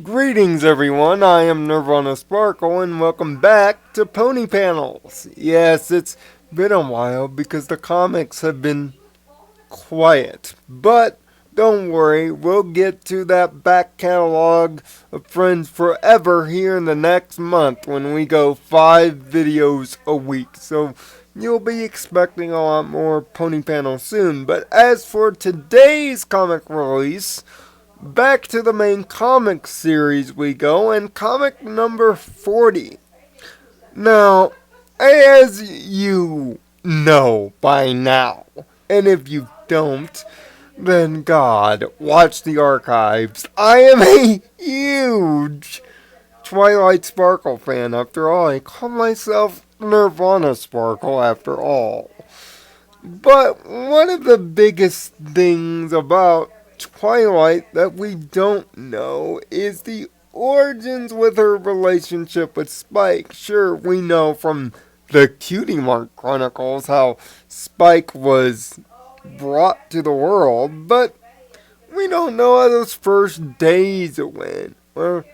Greetings everyone, I am Nirvana Sparkle and welcome back to Pony Panels. Yes, it's been a while because the comics have been quiet, but don't worry, we'll get to that back catalog of Friends Forever here in the next month when we go 5 videos a week. So you'll be expecting a lot more Pony Panels soon, but as for today's comic release, back to the main comic series we go, and comic number 40. Now, as you know by now, and if you don't, then God, watch the archives. I am a huge Twilight Sparkle fan. After all, I call myself Nirvana Sparkle after all. But one of the biggest things about Twilight that we don't know is the origins with her relationship with Spike. Sure, we know from the Cutie Mark Chronicles how Spike was brought to the world, but we don't know how those first days went or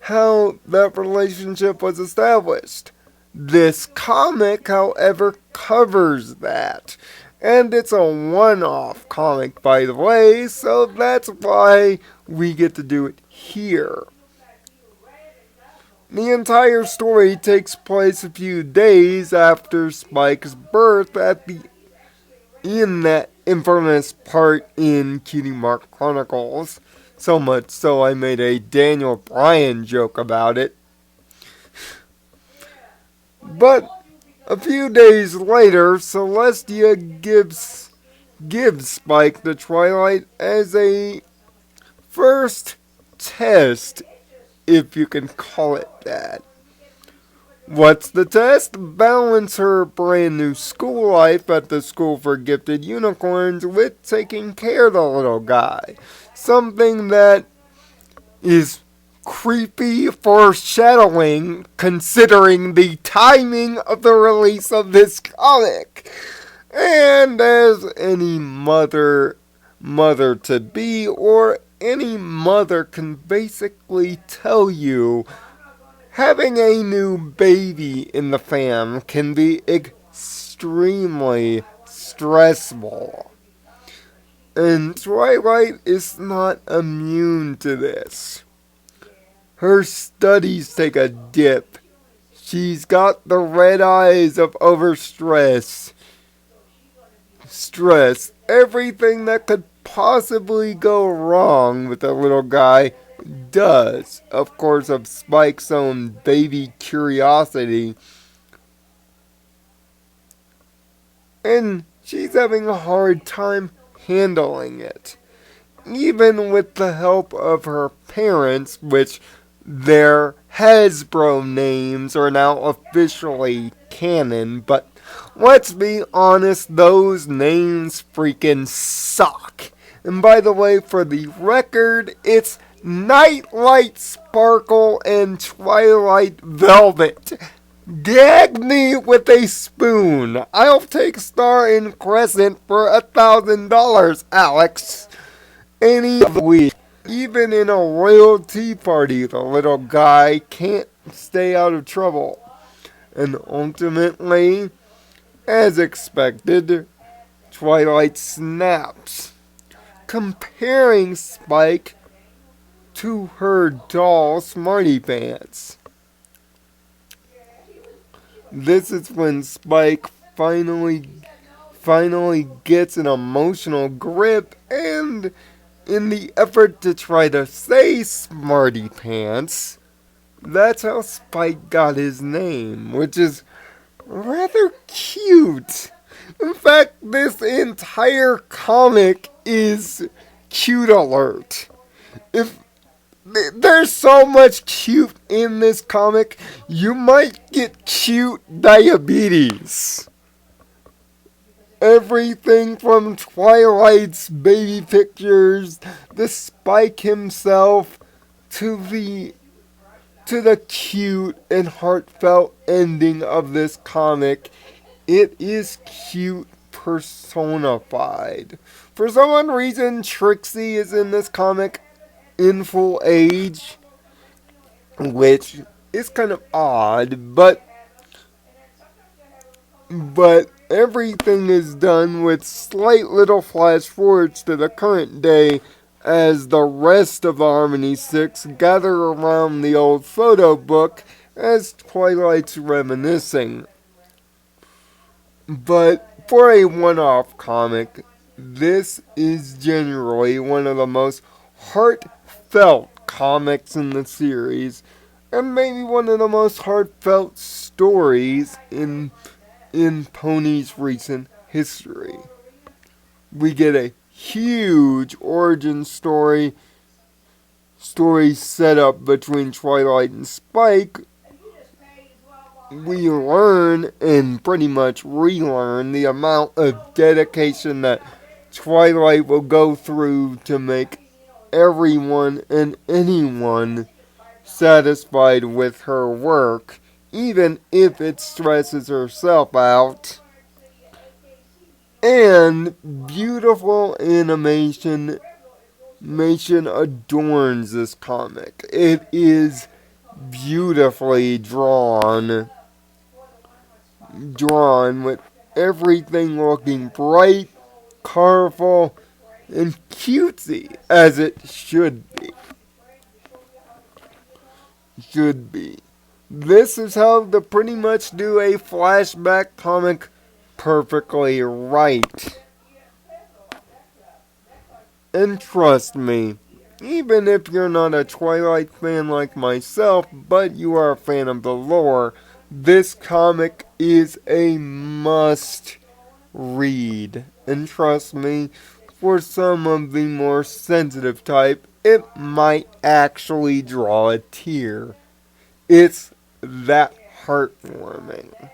how that relationship was established. This comic, however, covers that. And it's a one-off comic, by the way, so that's why we get to do it here. The entire story takes place a few days after Spike's birth in that infamous part in Cutie Mark Chronicles. So much so I made a Daniel Bryan joke about it. But a few days later, Celestia gives Spike the Twilight as a first test, if you can call it that. What's the test? Balance her brand new school life at the School for Gifted Unicorns with taking care of the little guy. Something that is creepy foreshadowing considering the timing of the release of this comic. And as any mother to be or any mother can basically tell you, having a new baby in the fam can be extremely stressful. And Twilight is not immune to this. Her studies take a dip. She's got the red eyes of overstress. Everything that could possibly go wrong with the little guy does. Of course, of Spike's own baby curiosity. And she's having a hard time handling it. Even with the help of her parents, which their Hasbro names are now officially canon, but let's be honest, those names freaking suck. And by the way, for the record, it's Nightlight Sparkle and Twilight Velvet. Gag me with a spoon. I'll take Star and Crescent for $1,000, Alex. Any week. Even in a royal tea party, the little guy can't stay out of trouble. And ultimately, as expected, Twilight snaps, comparing Spike to her doll Smarty Pants. This is when Spike finally gets an emotional grip, and in the effort to try to say Smarty Pants, that's how Spike got his name, which is rather cute. In fact, this entire comic is cute alert. If there's so much cute in this comic, you might get cute diabetes. Everything from Twilight's baby pictures, the Spike himself, to the cute and heartfelt ending of this comic. It is cute personified. For some reason, Trixie is in this comic in full age. which is kind of odd, but everything is done with slight little flash forwards to the current day as the rest of the Harmony Six gather around the old photo book as Twilight's reminiscing. But for a one-off comic, this is generally one of the most heartfelt comics in the series, and maybe one of the most heartfelt stories in Pony's recent history. We get a huge origin story set up between Twilight and Spike. We learn and pretty much relearn the amount of dedication that Twilight will go through to make everyone and anyone satisfied with her work, even if it stresses herself out. And beautiful animation adorns this comic. It is beautifully drawn with everything looking bright, colorful, and cutesy as it should be. This is how to pretty much do a flashback comic perfectly right. And trust me, even if you're not a Twilight fan like myself, but you are a fan of the lore, this comic is a must read. And trust me, for some of the more sensitive type, it might actually draw a tear. It's that heartwarming.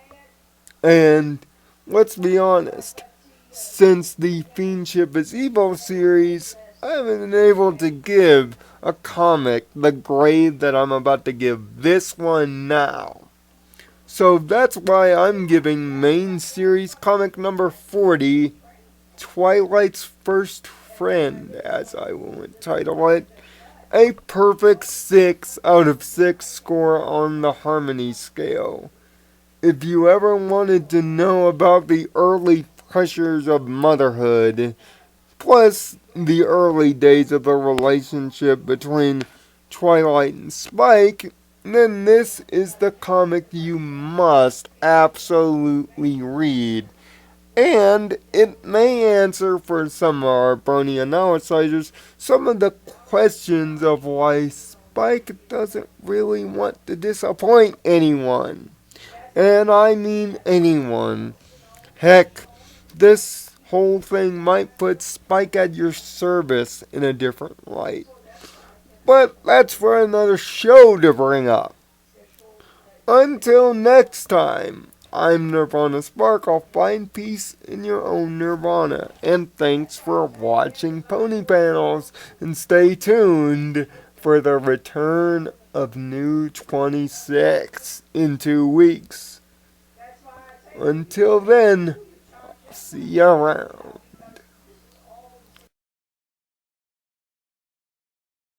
And let's be honest, since the Fiendship is Evil series, I haven't been able to give a comic the grade that I'm about to give this one now. So that's why I'm giving main series comic number 40, Twilight's First Friend, as I will entitle it, a perfect 6 out of 6 score on the Harmony scale. If you ever wanted to know about the early pressures of motherhood, plus the early days of the relationship between Twilight and Spike, then this is the comic you must absolutely read. And it may answer for some of our Brony analyzers some of the questions of why Spike doesn't really want to disappoint anyone. And I mean anyone. Heck, this whole thing might put Spike at your service in a different light. But that's for another show to bring up. Until next time, I'm Nirvana Sparkle. Find peace in your own Nirvana. And thanks for watching Pony Panels. And stay tuned for the return of New 26 in 2 weeks. Until then, see you around.